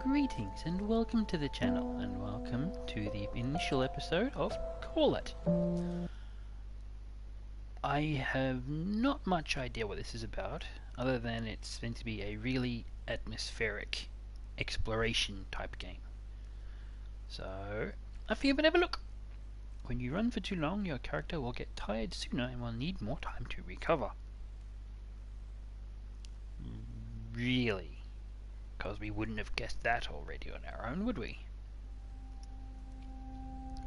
Greetings and welcome to the channel, and welcome to the initial episode of Kholat. I have not much idea what this is about, other than it's meant to be a really atmospheric exploration type game. So, I figured we'd have a look. When you run for too long, your character will get tired sooner and will need more time to recover. Really? Because we wouldn't have guessed that already on our own, would we?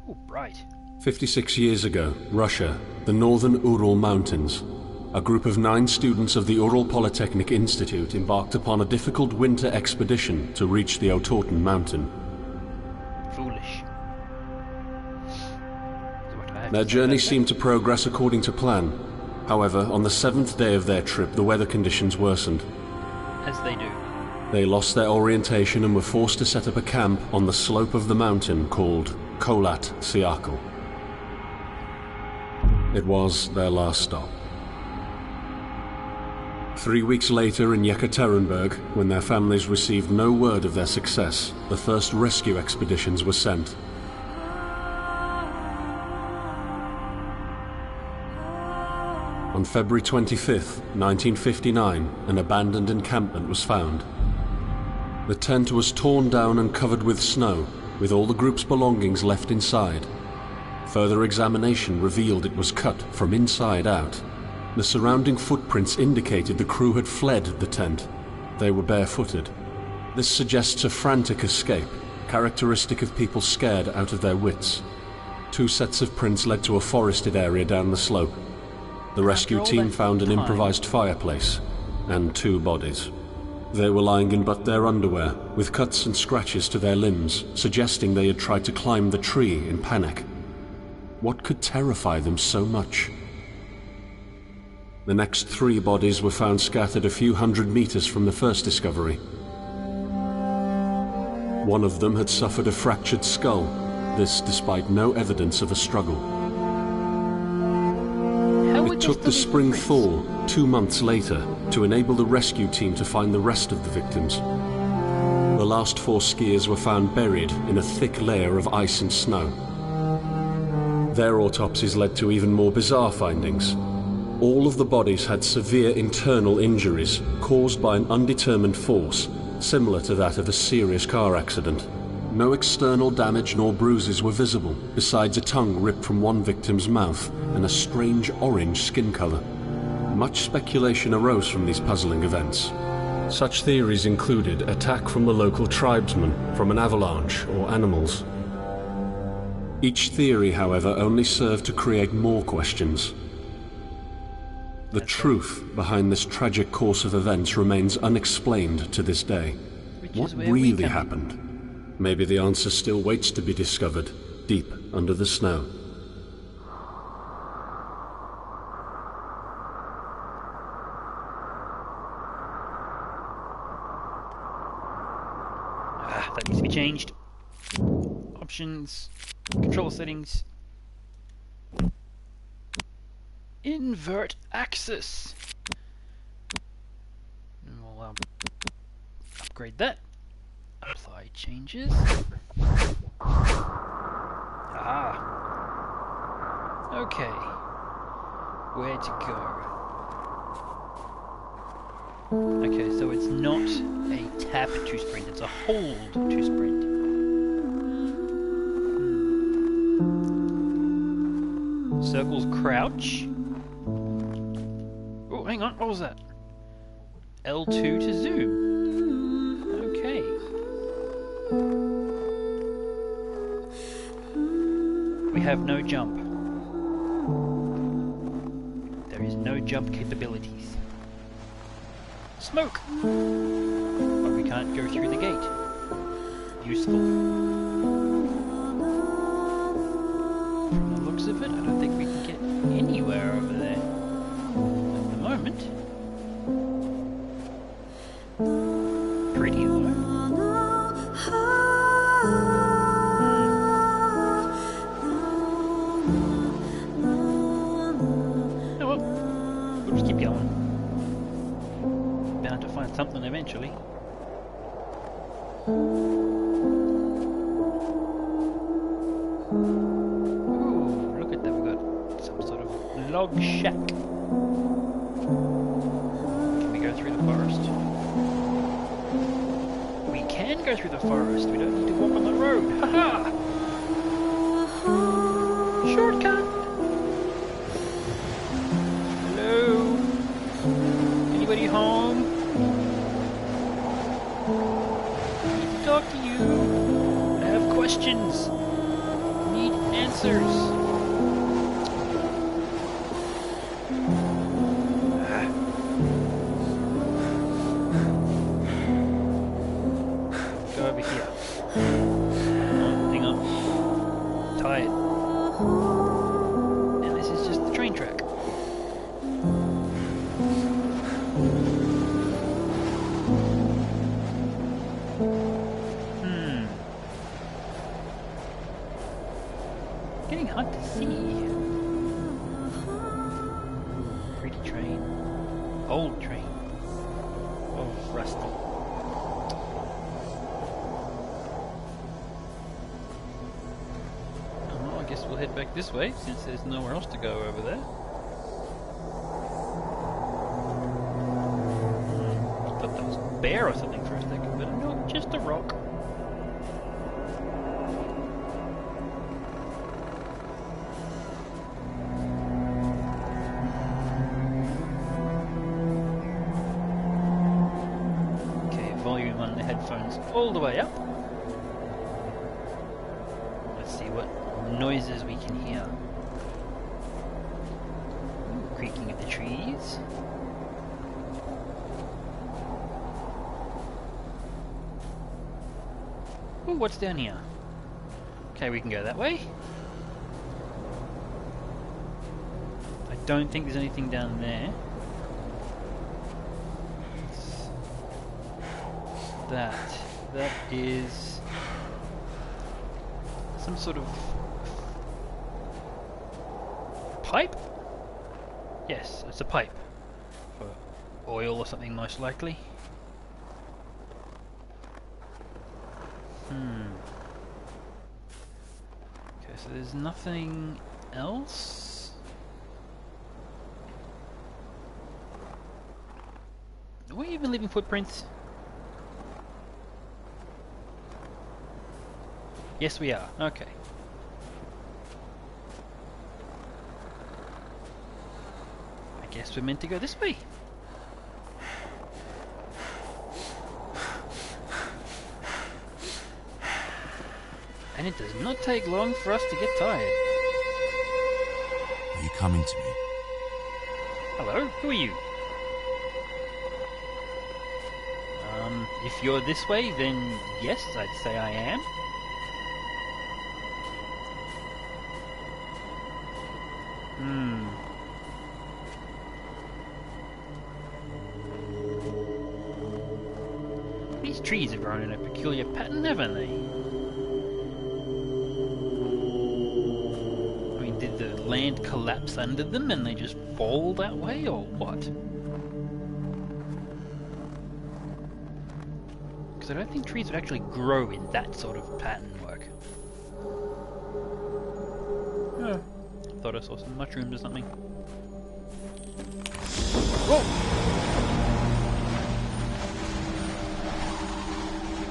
Oh, right. 56 years ago, Russia, the northern Ural Mountains. A group of 9 students of the Ural Polytechnic Institute embarked upon a difficult winter expedition to reach the Otorten mountain. Foolish. Their journey seemed to progress according to plan. However, on the 7th day of their trip, the weather conditions worsened. As they do. They lost their orientation and were forced to set up a camp on the slope of the mountain called Kholat Siakal. It was their last stop. 3 weeks later in Yekaterinburg, when their families received no word of their success, the first rescue expeditions were sent. On February 25th, 1959, an abandoned encampment was found. The tent was torn down and covered with snow, with all the group's belongings left inside. Further examination revealed it was cut from inside out. The surrounding footprints indicated the crew had fled the tent. They were barefooted. This suggests a frantic escape, characteristic of people scared out of their wits. 2 sets of prints led to a forested area down the slope. The rescue team found an improvised fireplace and 2 bodies. They were lying in but their underwear, with cuts and scratches to their limbs, suggesting they had tried to climb the tree in panic. What could terrify them so much? The next 3 bodies were found scattered a few hundred meters from the first discovery. One of them had suffered a fractured skull, this despite no evidence of a struggle. It took the spring thaw 2 months later to enable the rescue team to find the rest of the victims. The last 4 skiers were found buried in a thick layer of ice and snow. Their autopsies led to even more bizarre findings. All of the bodies had severe internal injuries caused by an undetermined force, similar to that of a serious car accident. No external damage nor bruises were visible, besides a tongue ripped from one victim's mouth and a strange orange skin color. Much speculation arose from these puzzling events. Such theories included attack from the local tribesmen, from an avalanche, or animals. Each theory, however, only served to create more questions. The truth behind this tragic course of events remains unexplained to this day. What really happened? Maybe the answer still waits to be discovered, deep under the snow. That needs to be changed. Options, control settings. Invert axis. And we'll upgrade that. Apply changes. Okay. Where to go? Okay, so it's not a tap to sprint, it's a hold to sprint. Circles crouch. Oh, hang on, what was that? L2 to zoom. Okay. We have no jump. There is no jump capabilities. Smoke! But we can't go through the gate. Useful. From the looks of it, I don't think we can get anywhere over there at the moment. Pretty low. Oh well, we'll just keep going. Bound to find something eventually. Ooh, look at that, we've got some sort of log shack. Can we go through the forest? We can go through the forest, we don't need to walk on the road. Haha! Shortcut! Hello? Anybody home? Need to talk to you. I have questions. Need answers. Go over here. Oh, hang on. Tired. And this is just the train track. Getting hard to see. Pretty train. Old train. Oh, rusty. Oh, I guess we'll head back this way since there's nowhere else to go over there. I thought that was a bear or something for a second, but no, just a rock. Volume on the headphones all the way up. Let's see what noises we can hear. Ooh, creaking of the trees. Ooh, what's down here? Okay, we can go that way. I don't think there's anything down there. That is some sort of pipe? Yes, it's a pipe for oil or something most likely. Okay, so there's nothing else. Are we even leaving footprints? Yes, we are. Okay. I guess we're meant to go this way. And it does not take long for us to get tired. Are you coming to me? Hello, who are you? If you're this way, then yes, I'd say I am. These trees have grown in a peculiar pattern, haven't they? I mean, did the land collapse under them and they just fall that way, or what? Because I don't think trees would actually grow in that sort of pattern work. Oh, thought I saw some mushrooms or something. Whoa!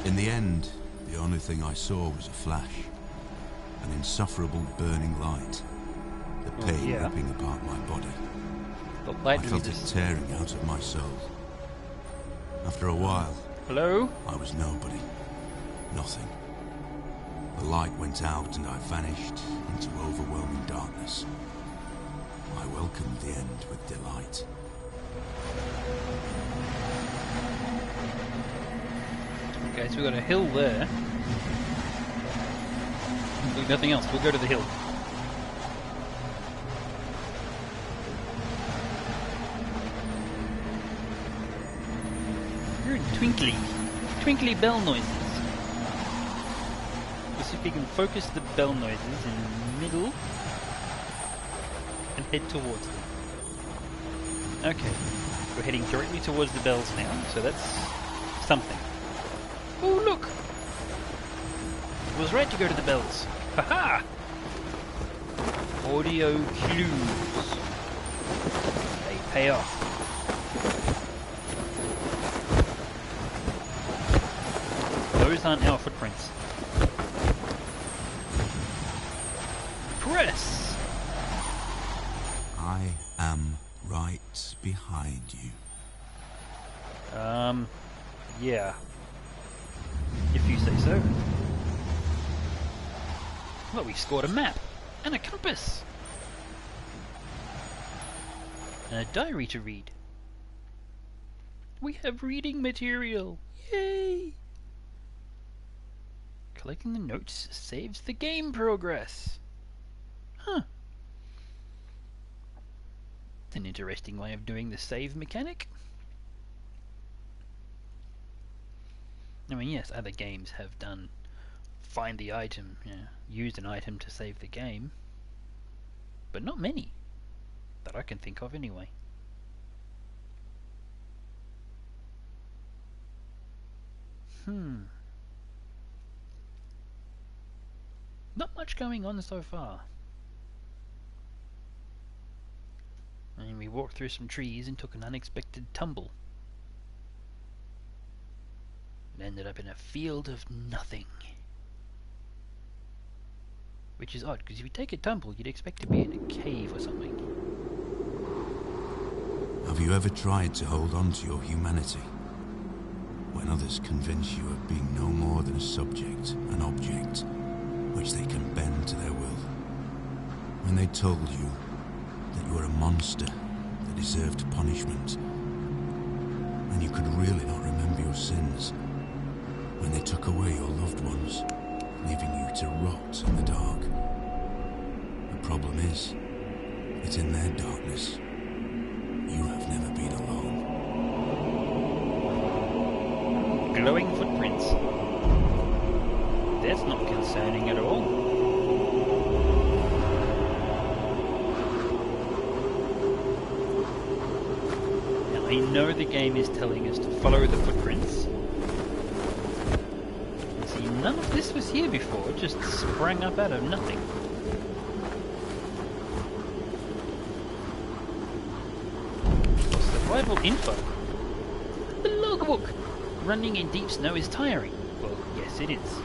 In the end, the only thing I saw was a flash. An insufferable burning light. The pain ripping apart my body. The light I felt it tearing out of my soul. After a while, hello? I was nobody. Nothing. The light went out and I vanished into overwhelming darkness. I welcomed the end with delight. Okay, so we've got a hill there. There's nothing else, we'll go to the hill. Hearing twinkly bell noises. Let's see if we can focus the bell noises in the middle and head towards them. Okay, we're heading directly towards the bells now, so that's something. Oh, look! I was right to go to the bells. Haha! Audio clues. They pay off. Those aren't our footprints. Press! I am right behind you. Yeah. If you say so. Well, we scored a map and a compass. And a diary to read. We have reading material. Yay! Collecting the notes saves the game progress. Huh. An interesting way of doing the save mechanic. I mean, yes, other games have done find the item, used an item to save the game, but not many that I can think of anyway. Not much going on so far. I mean, we walked through some trees and took an unexpected tumble. And ended up in a field of nothing. Which is odd, because if you take a tumble, you'd expect to be in a cave or something. Have you ever tried to hold on to your humanity? When others convince you of being no more than a subject, an object, which they can bend to their will. When they told you that you were a monster that deserved punishment, and you could really not remember your sins. When they took away your loved ones, leaving you to rot in the dark. The problem is, it's in their darkness. You have never been alone. Glowing footprints. That's not concerning at all. Now, I know the game is telling us to follow the footprints. See, none of this was here before, it just sprang up out of nothing. Survival info. The logbook! Running in deep snow is tiring. Well, yes it is.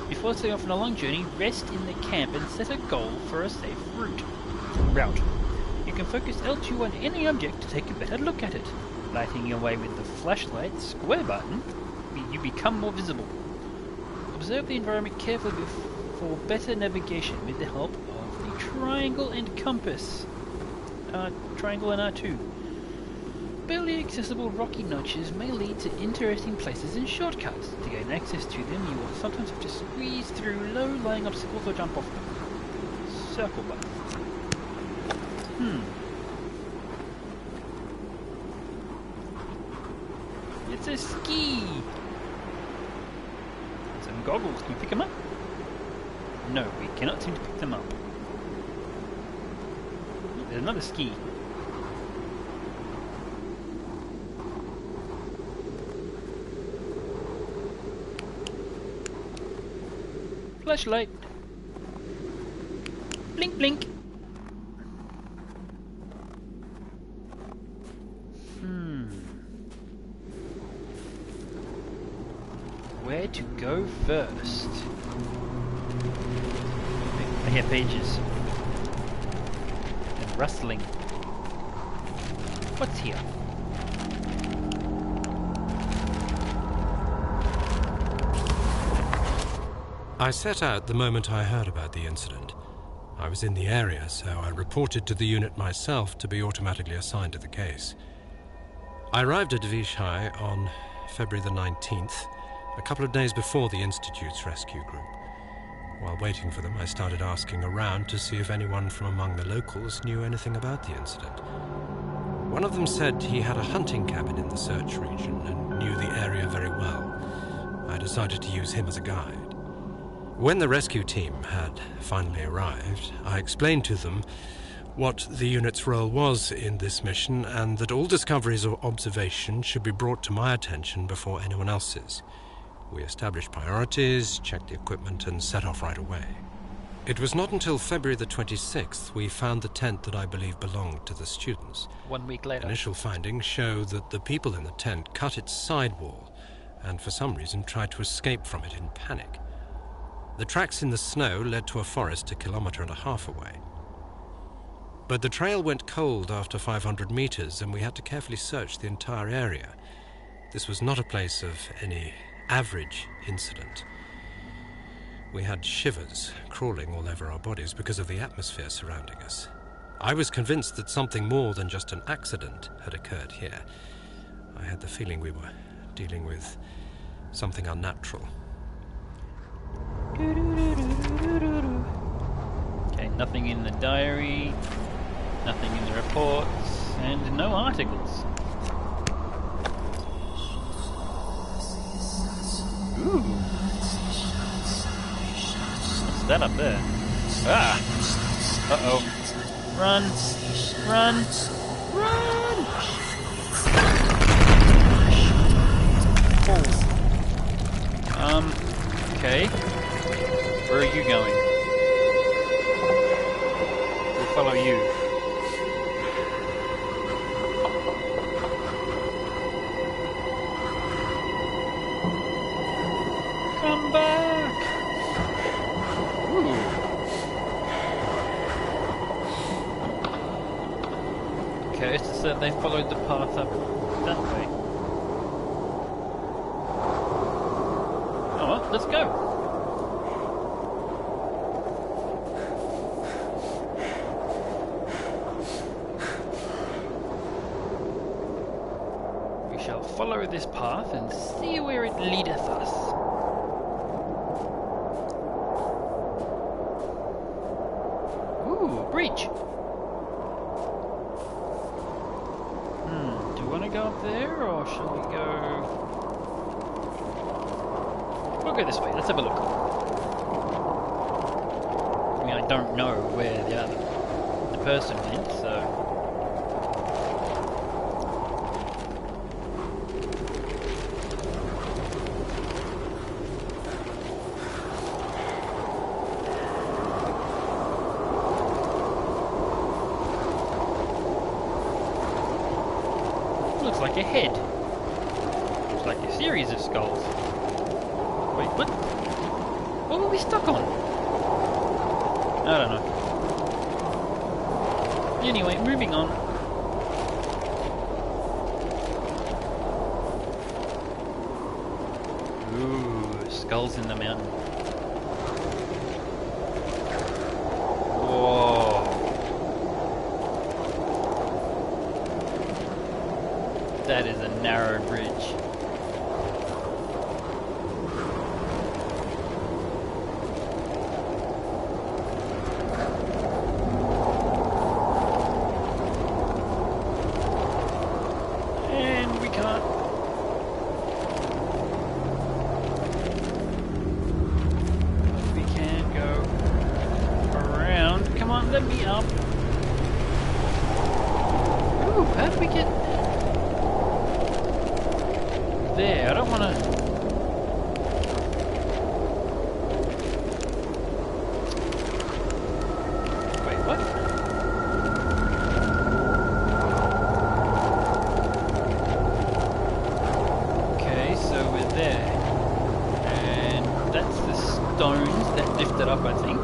Before setting off on a long journey, rest in the camp and set a goal for a safe route. You can focus L2 on any object to take a better look at it. Lighting your way with the flashlight square button, you become more visible. Observe the environment carefully for better navigation with the help of the triangle and compass. Triangle and R2. Barely accessible rocky notches may lead to interesting places and shortcuts. To gain access to them, you will sometimes have to squeeze through low-lying obstacles or jump off them. Circle button. It's a ski! Some goggles. Can we pick them up? No, we cannot seem to pick them up. There's another ski. Flashlight. Blink, blink. Where to go first? I hear pages. And rustling. What's here? I set out the moment I heard about the incident. I was in the area, so I reported to the unit myself to be automatically assigned to the case. I arrived at Vishai on February the 19th, a couple of days before the Institute's rescue group. While waiting for them, I started asking around to see if anyone from among the locals knew anything about the incident. One of them said he had a hunting cabin in the search region and knew the area very well. I decided to use him as a guide. When the rescue team had finally arrived, I explained to them what the unit's role was in this mission and that all discoveries or observations should be brought to my attention before anyone else's. We established priorities, checked the equipment, and set off right away. It was not until February the 26th we found the tent that I believe belonged to the students. 1 week later. Initial findings show that the people in the tent cut its sidewall and for some reason tried to escape from it in panic. The tracks in the snow led to a forest 1.5 kilometers away. But the trail went cold after 500 meters and we had to carefully search the entire area. This was not a place of any average incident. We had shivers crawling all over our bodies because of the atmosphere surrounding us. I was convinced that something more than just an accident had occurred here. I had the feeling we were dealing with something unnatural. Okay, nothing in the diary, nothing in the reports, and no articles. Ooh. What's that up there? Ah! Uh-oh. Run! Run! Run! Oh. Okay. Where are you going? We'll follow you. Come back! Ooh. Okay, so they followed the path up that way. Oh well, let's go. We shall follow this path and see where it leadeth us. Ooh, breach! Do you want to go up there, or shall we go... We'll go this way, let's have a look. I mean, I don't know where the person went, so... Looks like a head. Looks like a series of skulls. Wait, what? What were we stuck on? I don't know. Anyway, moving on. Ooh, skulls in the mountain. Whoa. That is a narrow bridge. And we can't. We can go around. Come on, let me up. Ooh, how do we get... there? I don't want to... Wait, what? Okay, so we're there. And that's the stones that lifted up, I think.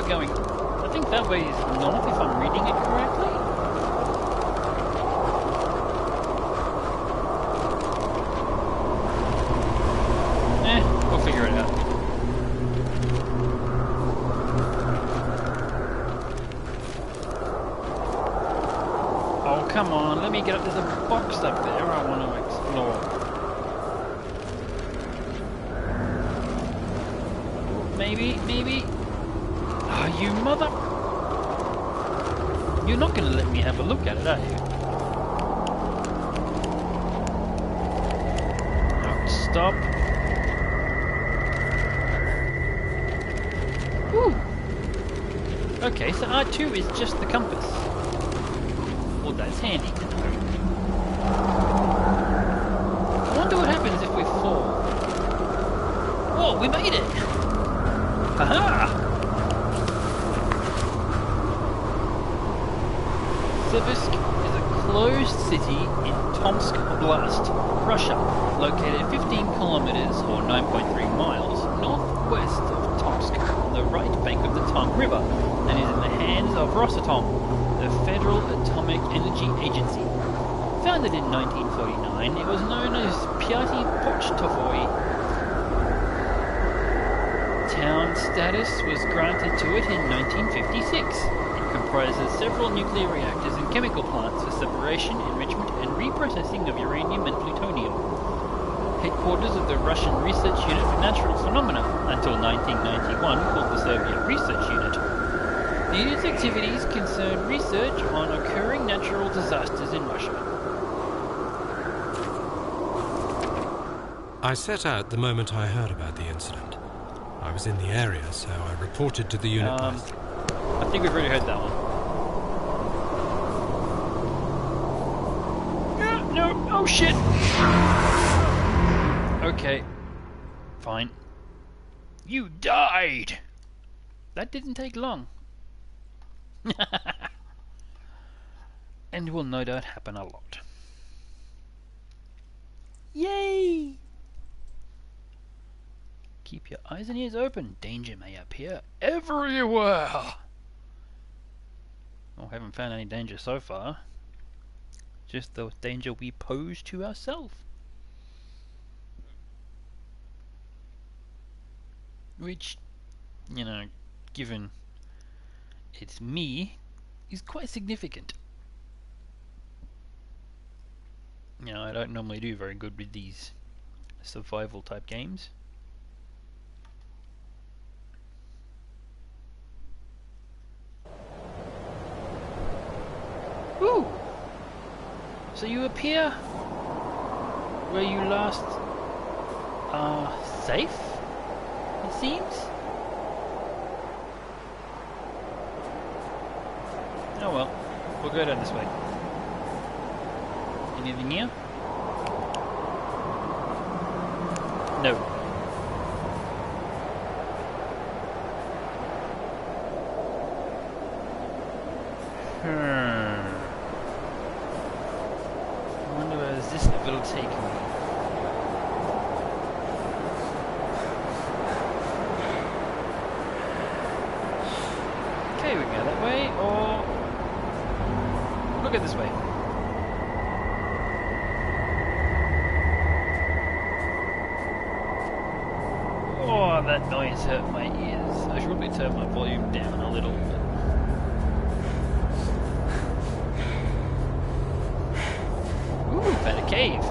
I think that way is north, if I'm reading it correctly. We'll figure it out. Oh, come on, let me get up. There's a box up there I want to explore. Maybe. Oh, you mother... You're not going to let me have a look at it, are you? stop. Whew. Okay, so R2 is just the compass. Well, that's handy to know. I wonder what happens if we fall. Whoa, we made it! Haha! Siversk is a closed city in Tomsk Oblast, Russia, located 15 kilometers or 9.3 miles northwest of Tomsk on the right bank of the Tom River and is in the hands of Rosatom, the Federal Atomic Energy Agency. Founded in 1949, it was known as Pyatyi Pochtovoy. Town status was granted to it in 1956. It comprises several nuclear reactors and chemical plants for separation, enrichment and reprocessing of uranium and plutonium. Headquarters of the Russian Research Unit for Natural Phenomena until 1991 called the Soviet Research Unit. The unit's activities concern research on occurring natural disasters in Russia. I set out the moment I heard about the incident. I was in the area, so I reported to the unit. I think we've already heard that one. No, oh shit! Okay, fine. You died! That didn't take long. And will no doubt happen a lot. Yay! Keep your eyes and ears open. Danger may appear everywhere. Well, haven't found any danger so far. Just the danger we pose to ourselves. Which, you know, given it's me, is quite significant. You know, I don't normally do very good with these survival type games. Ooh! So you appear where you last are safe, it seems? Oh well, we'll go down this way. Anything here? No. I wonder where this will take me. Okay, we can go that way, or look at this way. Oh, that noise hurt my ears. I should probably turn my volume down a little bit. Ooh, found a cave.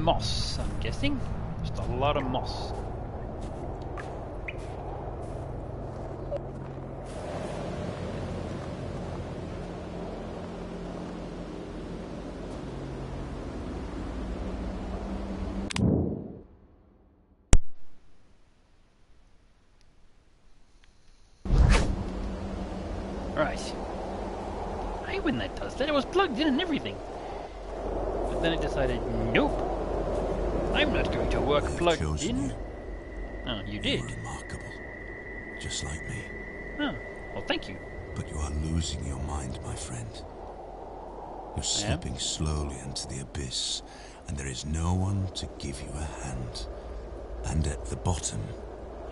Moss, I'm guessing. Just a lot of moss. Right. I hate when that does that. It was plugged in and everything. But then it decided, nope. I'm not going to work plugged in. Oh, you did? You're remarkable. Just like me. Oh, well thank you. But you are losing your mind, my friend. You're slipping slowly into the abyss, and there is no one to give you a hand. And at the bottom,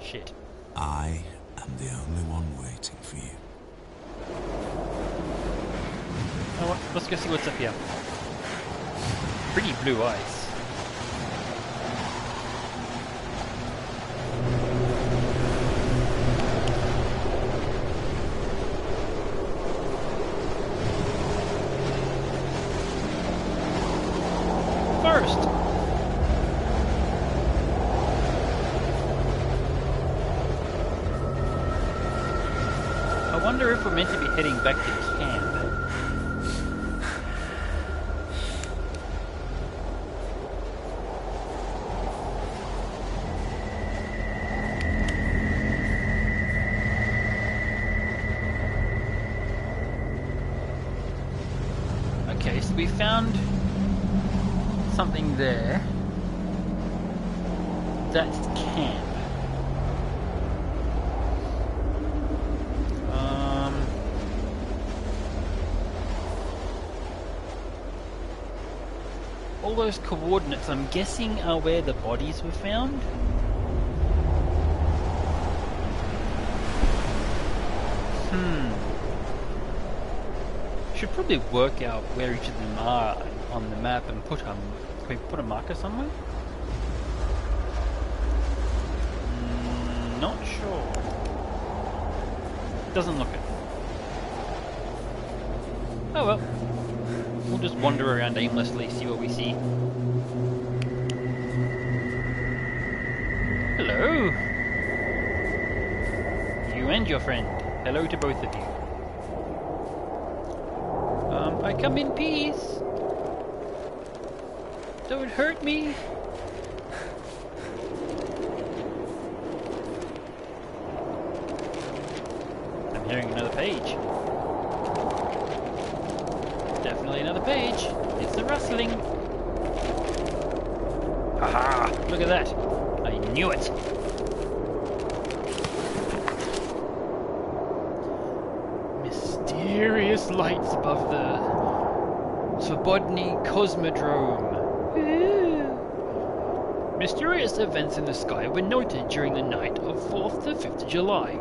Shit. I am the only one waiting for you. Oh, let's go see what's up here. Pretty blue eyes. wonder if we're meant to be heading back to camp. Okay, so we found something there. That's camp. All those coordinates, I'm guessing, are where the bodies were found. Should probably work out where each of them are on the map and put can we put a marker somewhere? Not sure. Doesn't look it. Oh well. We'll just wander around aimlessly, see what we see. Hello! You and your friend. Hello to both of you. I come in peace. Don't hurt me. I'm hearing another page. Definitely another page. It's the rustling. Haha! Look at that. I knew it. Mysterious lights above the Svobodny Cosmodrome. Mysterious events in the sky were noted during the night of 4th to 5th July.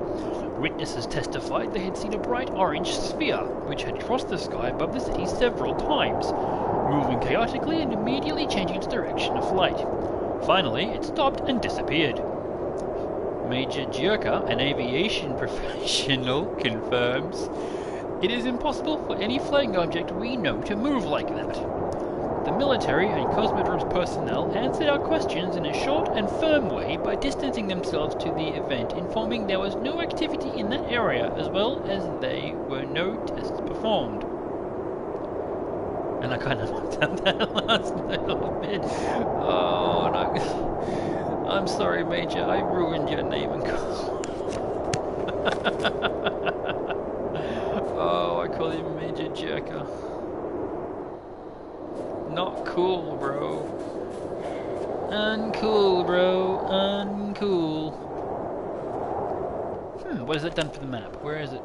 Witnesses testified they had seen a bright orange sphere, which had crossed the sky above the city several times, moving chaotically and immediately changing its direction of flight. Finally, it stopped and disappeared. Major Jurka, an aviation professional, confirms it is impossible for any flying object we know to move like that. The military and Cosmodrome's personnel answered our questions in a short and firm way by distancing themselves to the event, informing there was no activity in that area, as well as there were no tests performed. And I kind of looked at that last little bit. Oh no. I'm sorry, Major, I ruined your name and call. Oh, I call him Major Jerker. Not cool, bro. Uncool, bro. Uncool. What has it done for the map? Where is it?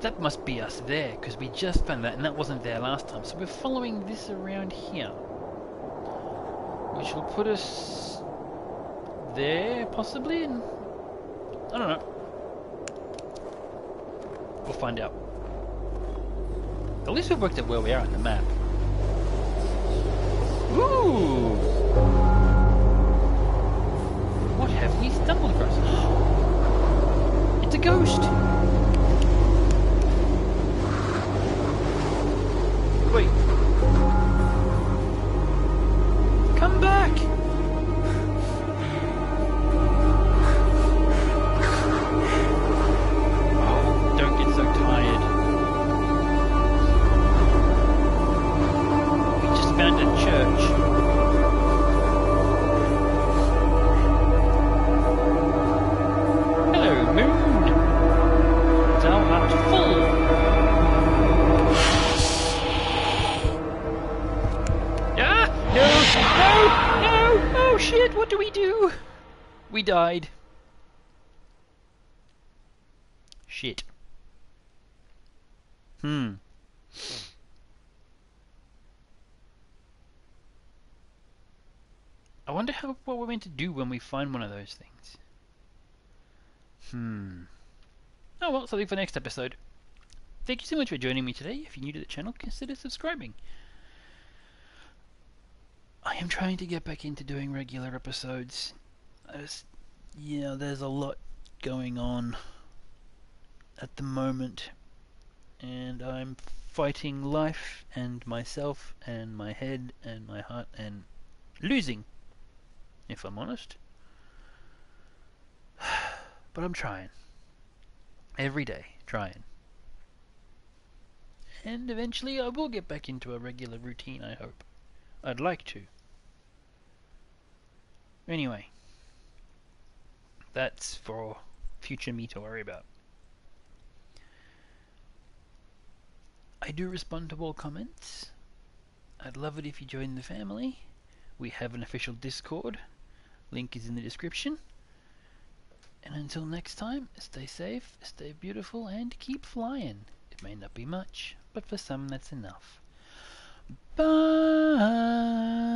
That must be us there, because we just found that, and that wasn't there last time. So we're following this around here, which will put us there, possibly, and I don't know. We'll find out. At least we've worked out where we are on the map. Ooh! What have we stumbled across? It's a ghost! Wait. Come back! Oh, don't get so tired. We just found a church. Hello, moon! Thou art full! Oh shit, what do we do? We died. Shit. I wonder what we're meant to do when we find one of those things. Oh well, something for next episode. Thank you so much for joining me today. If you're new to the channel, consider subscribing. I am trying to get back into doing regular episodes. There's a lot going on at the moment, and I'm fighting life and myself and my head and my heart and losing, if I'm honest. But I'm trying. Every day, trying. And eventually I will get back into a regular routine, I hope. I'd like to. Anyway, that's for future me to worry about. I do respond to all comments. I'd love it if you join the family. We have an official Discord. Link is in the description. And until next time, stay safe, stay beautiful, and keep flying. It may not be much, but for some that's enough. Bye!